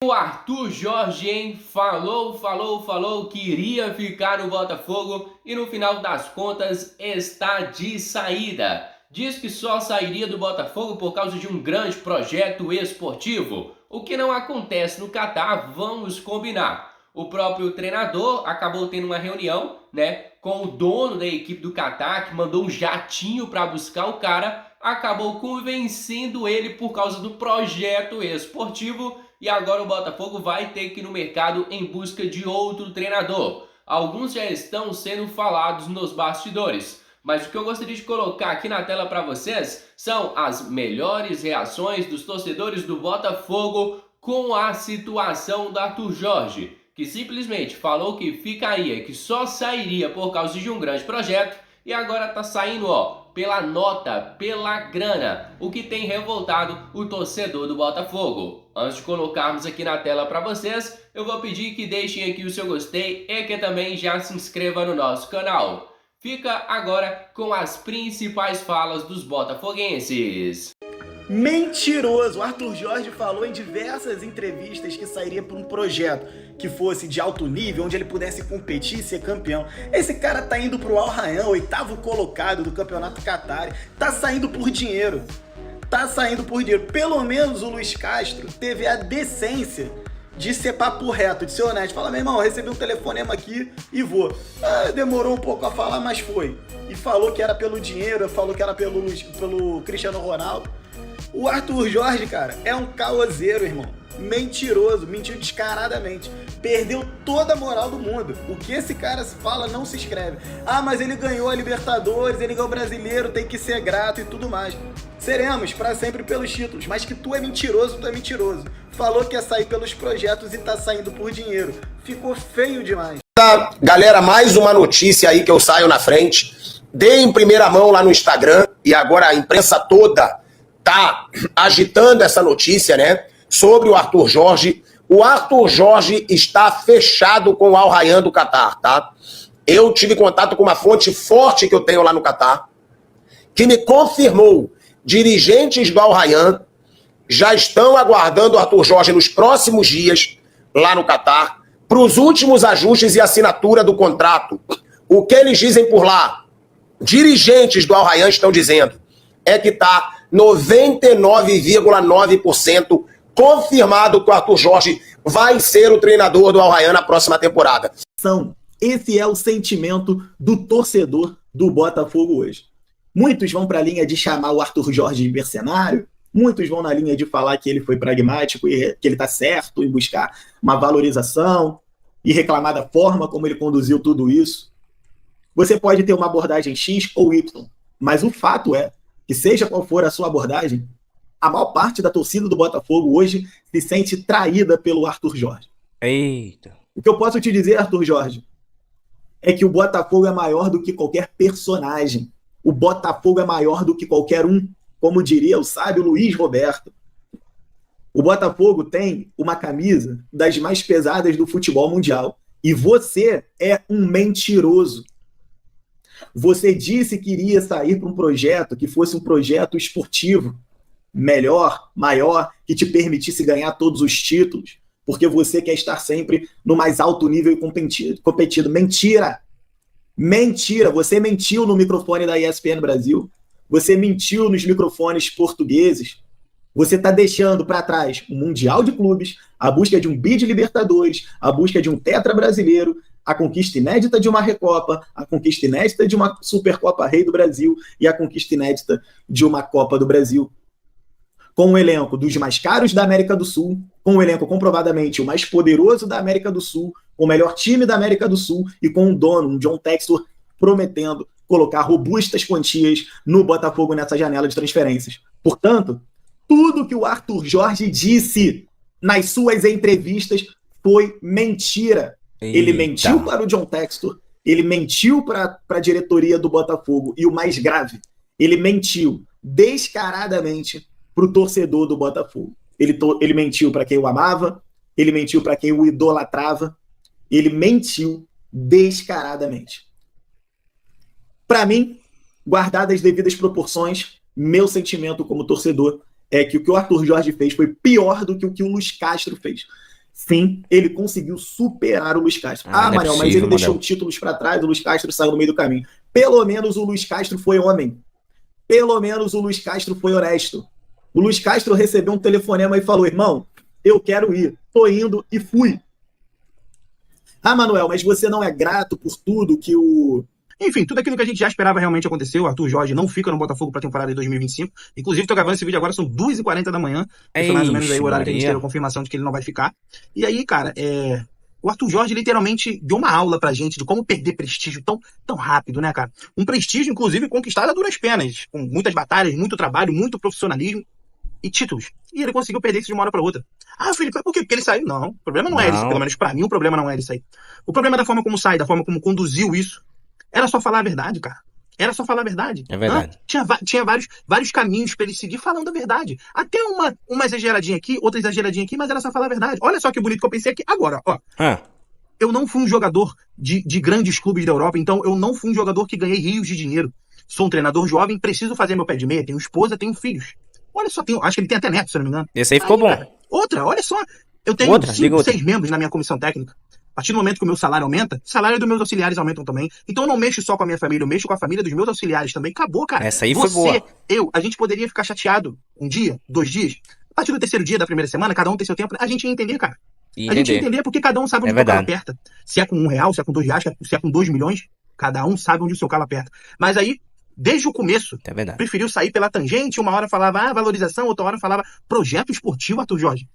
O Arthur Jorge, hein? Falou que iria ficar no Botafogo e no final das contas está de saída. Diz que só sairia do Botafogo por causa de um grande projeto esportivo. O que não acontece no Catar, vamos combinar. O próprio treinador acabou tendo uma reunião, né, com o dono da equipe do Catar, que mandou um jatinho para buscar o cara, acabou convencendo ele por causa do projeto esportivo. E agora o Botafogo vai ter que ir no mercado em busca de outro treinador. Alguns já estão sendo falados nos bastidores. Mas o que eu gostaria de colocar aqui na tela para vocês são as melhores reações dos torcedores do Botafogo com a situação do Arthur Jorge, que simplesmente falou que ficaria, que só sairia por causa de um grande projeto e agora tá saindo, pela nota, pela grana, o que tem revoltado o torcedor do Botafogo. Antes de colocarmos aqui na tela para vocês, eu vou pedir que deixem aqui o seu gostei e que também já se inscreva no nosso canal. Fica agora com as principais falas dos botafoguenses. Mentiroso! O Arthur Jorge falou em diversas entrevistas que sairia por um projeto que fosse de alto nível, onde ele pudesse competir e ser campeão. Esse cara tá indo pro Al Rayyan, oitavo colocado do campeonato Qatari, tá saindo por dinheiro. Tá saindo por dinheiro. Pelo menos o Luiz Castro teve a decência de ser papo reto, de ser honesto. Fala, meu irmão, recebi um telefonema aqui e vou. Demorou um pouco a falar, mas foi. E falou que era pelo dinheiro, falou que era pelo Cristiano Ronaldo. O Arthur Jorge, cara, é um caoseiro, irmão. Mentiroso, mentiu descaradamente. Perdeu toda a moral do mundo. O que esse cara fala não se escreve. Mas ele ganhou a Libertadores, ele ganhou o Brasileiro, tem que ser grato e tudo mais. Seremos para sempre pelos títulos, mas que tu é mentiroso, tu é mentiroso. Falou que ia sair pelos projetos e tá saindo por dinheiro. Ficou feio demais. Galera, mais uma notícia aí que eu saio na frente. Dei em primeira mão lá no Instagram e agora a imprensa toda tá agitando essa notícia, né? Sobre o Arthur Jorge. O Arthur Jorge está fechado com o Al Rayyan do Catar, tá? Eu tive contato com uma fonte forte que eu tenho lá no Catar, que me confirmou: dirigentes do Al Rayyan já estão aguardando o Arthur Jorge nos próximos dias lá no Catar para os últimos ajustes e assinatura do contrato. O que eles dizem por lá, dirigentes do Al Rayyan estão dizendo, é que está 99,9% confirmado que o Arthur Jorge vai ser o treinador do Al Rayyan na próxima temporada. Esse é o sentimento do torcedor do Botafogo hoje. Muitos vão para a linha de chamar o Arthur Jorge de mercenário, muitos vão na linha de falar que ele foi pragmático e que ele está certo em buscar uma valorização e reclamar da forma como ele conduziu tudo isso. Você pode ter uma abordagem X ou Y, mas o fato é que, seja qual for a sua abordagem, a maior parte da torcida do Botafogo hoje se sente traída pelo Arthur Jorge. Eita! O que eu posso te dizer, Arthur Jorge, é que o Botafogo é maior do que qualquer personagem. O Botafogo é maior do que qualquer um, como diria o sábio Luiz Roberto. O Botafogo tem uma camisa das mais pesadas do futebol mundial. E você é um mentiroso. Você disse que iria sair para um projeto que fosse um projeto esportivo, melhor, maior, que te permitisse ganhar todos os títulos, porque você quer estar sempre no mais alto nível e competido. Mentira! Mentira! Você mentiu no microfone da ESPN Brasil, você mentiu nos microfones portugueses, você está deixando para trás o Mundial de Clubes, a busca de um bi de Libertadores, a busca de um tetra brasileiro, a conquista inédita de uma Recopa, a conquista inédita de uma Supercopa Rei do Brasil e a conquista inédita de uma Copa do Brasil. Com um elenco dos mais caros da América do Sul, com um elenco comprovadamente o mais poderoso da América do Sul, com o melhor time da América do Sul e com um dono, um John Textor, prometendo colocar robustas quantias no Botafogo nessa janela de transferências. Portanto, tudo que o Arthur Jorge disse nas suas entrevistas foi mentira. Eita. Ele mentiu para o John Textor, ele mentiu para a diretoria do Botafogo e o mais grave, ele mentiu descaradamente para o torcedor do Botafogo. Ele mentiu para quem o amava, ele mentiu para quem o idolatrava, ele mentiu descaradamente. Para mim, guardadas as devidas proporções, meu sentimento como torcedor é que o que o Arthur Jorge fez foi pior do que o Luiz Castro fez. Sim, ele conseguiu superar o Luiz Castro. Ah, não é Manel, mas possível, ele deixou Manel. títulos para trás, o Luiz Castro saiu no meio do caminho. Pelo menos o Luiz Castro foi homem. Pelo menos o Luiz Castro foi honesto. O Luiz Castro recebeu um telefonema e falou: irmão, eu quero ir, tô indo e fui. Manuel, mas você não é grato por tudo que o... Enfim, tudo aquilo que a gente já esperava realmente aconteceu. O Arthur Jorge não fica no Botafogo para a temporada de 2025. Inclusive, tô gravando esse vídeo agora, são 2h40 da manhã. Foi mais ou menos aí o horário que a gente teve a confirmação de que ele não vai ficar. E aí, cara, o Arthur Jorge literalmente deu uma aula pra gente de como perder prestígio tão rápido, né, cara? Um prestígio, inclusive, conquistado a duras penas, com muitas batalhas, muito trabalho, muito profissionalismo e títulos. E ele conseguiu perder isso de uma hora pra outra. Felipe, por quê? Porque ele saiu? Não, o problema não é ele, pelo menos pra mim, o problema não é ele sair. O problema é da forma como sai, da forma como conduziu isso. Era só falar a verdade, cara. Era só falar a verdade. É verdade. Tinha vários caminhos pra ele seguir falando a verdade. Até uma exageradinha aqui, outra exageradinha aqui, mas era só falar a verdade. Olha só que bonito que eu pensei aqui. Agora, ó. Eu não fui um jogador de grandes clubes da Europa, então eu não fui um jogador que ganhei rios de dinheiro. Sou um treinador jovem, preciso fazer meu pé de meia, tenho esposa, tenho filhos. Olha só, acho que ele tem até neto, se eu não me engano. Esse aí ficou bom. Cara, olha só. Eu tenho 5, 6 membros na minha comissão técnica. A partir do momento que o meu salário aumenta, o salário dos meus auxiliares aumentam também. Então eu não mexo só com a minha família, eu mexo com a família dos meus auxiliares também. Acabou, cara. Essa aí foi boa. A gente poderia ficar chateado um dia, 2 dias. A partir do 3º dia da primeira semana, cada um tem seu tempo. A gente ia entender, cara. A gente ia entender porque cada um sabe onde o seu calo aperta. Se é com R$1, se é com R$2, se é com 2 milhões, cada um sabe onde o seu calo aperta. Mas aí, desde o começo, preferiu sair pela tangente. Uma hora falava valorização, outra hora falava projeto esportivo, Arthur Jorge.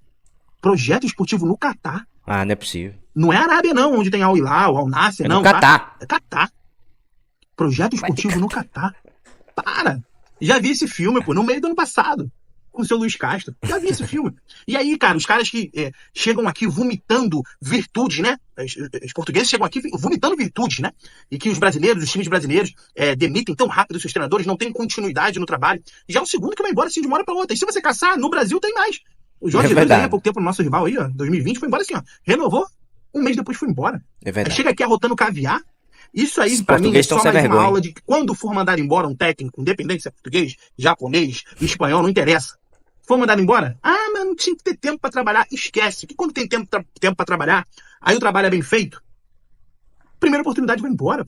Projeto esportivo no Catar. Não é possível. Não é a Arábia, não, onde tem Al Hilal, Al Nassr, não. No Catar. É Catar. Projeto esportivo no Catar. Para! Já vi esse filme, no meio do ano passado. Com o seu Luiz Castro. Já vi esse filme. E aí, cara, os caras que chegam aqui vomitando virtudes, né? Os portugueses chegam aqui vomitando virtudes, né? E que os times brasileiros, demitem tão rápido seus treinadores, não tem continuidade no trabalho. Já é o segundo que vai embora assim de uma hora pra outra. E se você caçar, no Brasil tem mais. O Jorge Jesus, há pouco tempo, no nosso rival aí, ó, 2020, foi embora assim, ó. Renovou, um mês depois foi embora. Aí chega aqui arrotando caviar. Isso aí, pra mim, é só mais uma aula de que quando for mandar embora um técnico, independente se é português, japonês, espanhol, não interessa. For mandar embora, mas não tinha que ter tempo pra trabalhar. Esquece, que quando tem tempo pra trabalhar, aí o trabalho é bem feito, primeira oportunidade vai embora.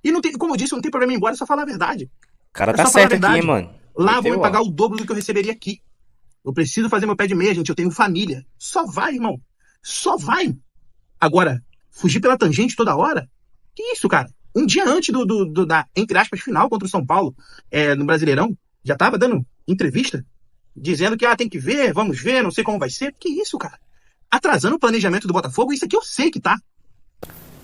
E não tem, como eu disse, não tem problema em ir embora, é só falar a verdade. O cara tá certo aqui, mano. Lá vou me pagar o dobro do que eu receberia aqui. Eu preciso fazer meu pé de meia, gente. Eu tenho família. Só vai, irmão. Só vai. Agora, fugir pela tangente toda hora? Que isso, cara? Um dia antes da, entre aspas, final contra o São Paulo, no Brasileirão, já tava dando entrevista, dizendo que tem que ver, vamos ver, não sei como vai ser. Que isso, cara? Atrasando o planejamento do Botafogo, isso aqui eu sei que tá.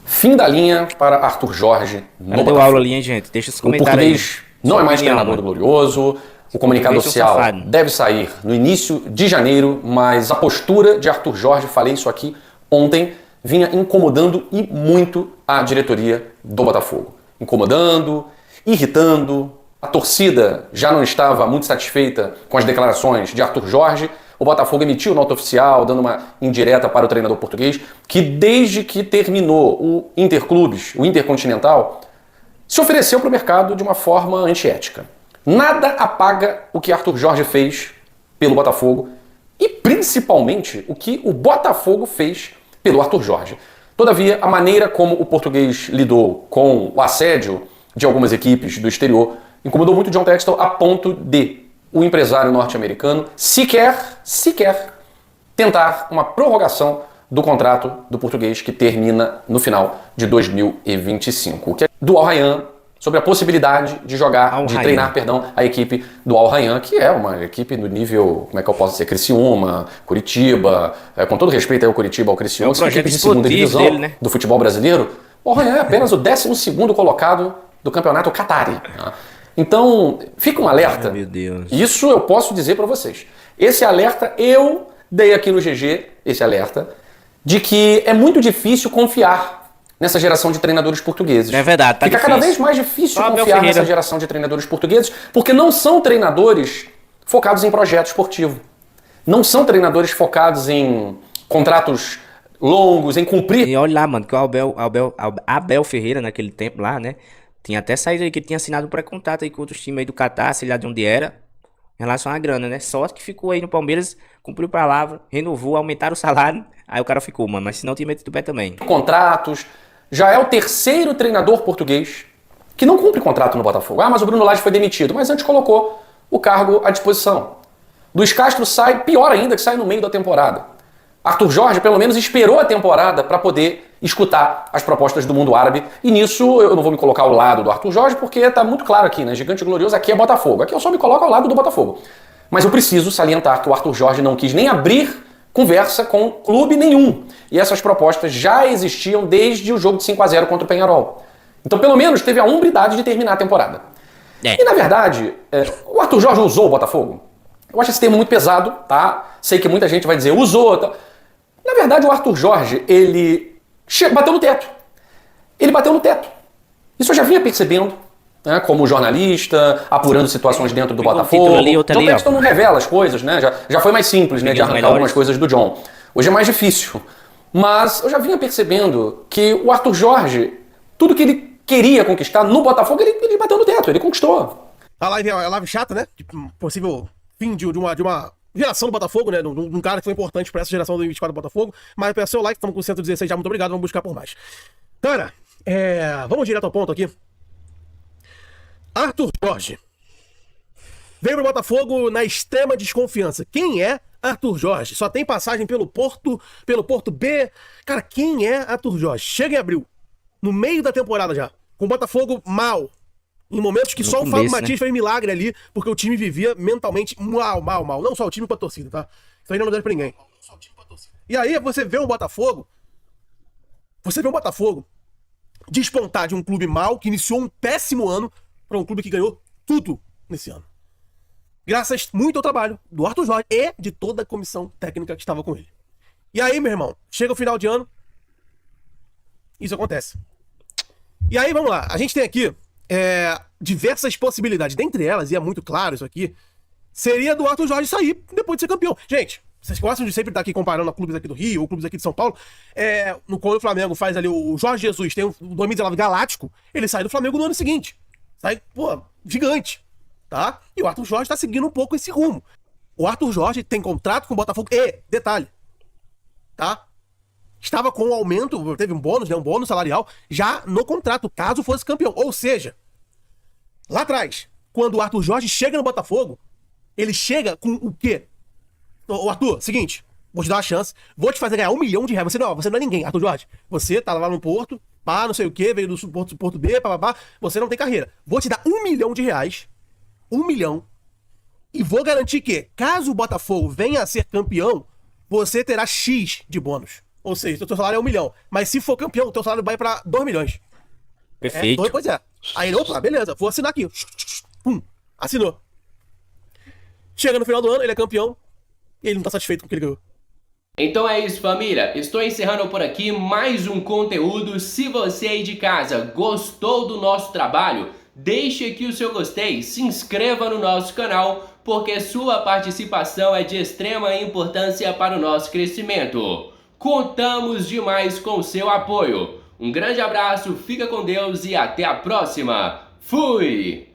Fim da linha para Arthur Jorge no Botafogo. Deu aula ali, hein, gente? Deixa esse comentário aí. O português não é mais treinador do Glorioso. O comunicado oficial deve sair no início de janeiro, mas a postura de Arthur Jorge, falei isso aqui ontem, vinha incomodando e muito a diretoria do Botafogo. Incomodando, irritando. A torcida já não estava muito satisfeita com as declarações de Arthur Jorge. O Botafogo emitiu nota oficial, dando uma indireta para o treinador português, que desde que terminou o Interclubes, o Intercontinental, se ofereceu para o mercado de uma forma antiética. Nada apaga o que Arthur Jorge fez pelo Botafogo e principalmente o que o Botafogo fez pelo Arthur Jorge. Todavia, a maneira como o português lidou com o assédio de algumas equipes do exterior incomodou muito John Textor a ponto de o empresário norte-americano sequer tentar uma prorrogação do contrato do português que termina no final de 2025. Que é do Al Rayyan, sobre a possibilidade de treinar a equipe do Al Rayyan, que é uma equipe no nível, como é que eu posso dizer, Criciúma, Curitiba, com todo respeito ao Curitiba, ao Criciúma, são equipes de segunda divisão dele, né? Do futebol brasileiro. O Al Rayyan é apenas o 12º colocado do campeonato Qatari. Então, fica um alerta. Meu Deus. Isso eu posso dizer para vocês. Esse alerta, eu dei aqui no GG, esse alerta, de que é muito difícil confiar nessa geração de treinadores portugueses. É verdade, tá Fica difícil. cada vez mais difícil confiar nessa geração de treinadores portugueses, porque não são treinadores focados em projeto esportivo. Não são treinadores focados em contratos longos, em cumprir. E olha lá, mano, que o Abel Ferreira, naquele tempo lá, né, tinha até saído aí que ele tinha assinado um pré-contrato aí com outros times aí do Catar, sei lá de onde era. em relação à grana, né? Sorte que ficou aí no Palmeiras, cumpriu palavra, renovou, aumentaram o salário, aí o cara ficou, mano. Mas senão tinha metido o pé também. Contratos, já é o terceiro treinador português que não cumpre contrato no Botafogo. Ah, mas o Bruno Lage foi demitido, mas antes colocou o cargo à disposição. Luiz Castro sai, pior ainda, que sai no meio da temporada. Arthur Jorge, pelo menos, esperou a temporada para poder escutar as propostas do mundo árabe. E nisso eu não vou me colocar ao lado do Arthur Jorge, porque está muito claro aqui, né? Gigante Glorioso, aqui é Botafogo. Aqui eu só me coloco ao lado do Botafogo. Mas eu preciso salientar que o Arthur Jorge não quis nem abrir conversa com clube nenhum. E essas propostas já existiam desde o jogo de 5-0 contra o Peñarol. Então, pelo menos, teve a hombridade de terminar a temporada. E, na verdade, o Arthur Jorge usou o Botafogo? Eu acho esse termo muito pesado, tá? Sei que muita gente vai dizer, usou, tá? Na verdade, o Arthur Jorge, ele bateu no teto. Ele bateu no teto. Isso eu já vinha percebendo, né, como jornalista, apurando situações dentro do Botafogo. John Texton não revela as coisas, né? Já foi mais simples, né, de arrancar algumas coisas do John. Hoje é mais difícil. Mas eu já vinha percebendo que o Arthur Jorge, tudo que ele queria conquistar no Botafogo, ele bateu no teto, ele conquistou. A live chata, né? De possível fim de uma geração do Botafogo, né? Um cara que foi importante pra essa geração do 2024 do Botafogo. Mas peço seu like, estamos com 116 já, muito obrigado, vamos buscar por mais. Cara, vamos direto ao ponto aqui. Arthur Jorge veio pro Botafogo na extrema desconfiança. Quem é Arthur Jorge? Só tem passagem pelo Porto B. Cara, quem é Arthur Jorge? Chega em abril, no meio da temporada já, com o Botafogo mal. Em momentos que só o Fábio Matias fez milagre ali, porque o time vivia mentalmente mal. Não só o time com a torcida, tá? Isso aí não deve pra ninguém. E aí você vê um Botafogo despontar de um clube mal, que iniciou um péssimo ano, para um clube que ganhou tudo nesse ano. Graças muito ao trabalho do Arthur Jorge e de toda a comissão técnica que estava com ele. E aí, meu irmão, chega o final de ano, isso acontece. E aí, vamos lá, a gente tem aqui diversas possibilidades. Dentre elas, e é muito claro isso aqui, seria do Arthur Jorge sair depois de ser campeão. Gente, vocês gostam de sempre estar aqui comparando a clubes aqui do Rio ou clubes aqui de São Paulo. Quando o Flamengo faz ali o Jorge Jesus, tem o 2019 Galáctico, ele sai do Flamengo no ano seguinte. Sai, gigante, tá? E o Arthur Jorge tá seguindo um pouco esse rumo. O Arthur Jorge tem contrato com o Botafogo e, detalhe, tá? Estava com um aumento, teve um bônus salarial, já no contrato, caso fosse campeão. Ou seja, lá atrás, quando o Arthur Jorge chega no Botafogo, ele chega com o quê? Ô Arthur, seguinte, vou te dar uma chance, vou te fazer ganhar R$1 milhão. Você não é ninguém, Arthur Jorge. Você tá lá no Porto, não sei o quê, veio do Porto B, você não tem carreira. Vou te dar R$1 milhão, R$1 milhão, e vou garantir que, caso o Botafogo venha a ser campeão, você terá X de bônus. Ou seja, o teu salário é R$1 milhão. Mas se for campeão, o teu salário vai pra R$2 milhões. Perfeito. Pois é. Aí, opa, beleza, vou assinar aqui. Pum, assinou. Chega no final do ano, ele é campeão, e ele não tá satisfeito com o que ele ganhou. Então é isso, família. Estou encerrando por aqui mais um conteúdo. Se você aí de casa gostou do nosso trabalho, deixe aqui o seu gostei, se inscreva no nosso canal, porque sua participação é de extrema importância para o nosso crescimento. Contamos demais com o seu apoio. Um grande abraço, fica com Deus e até a próxima. Fui!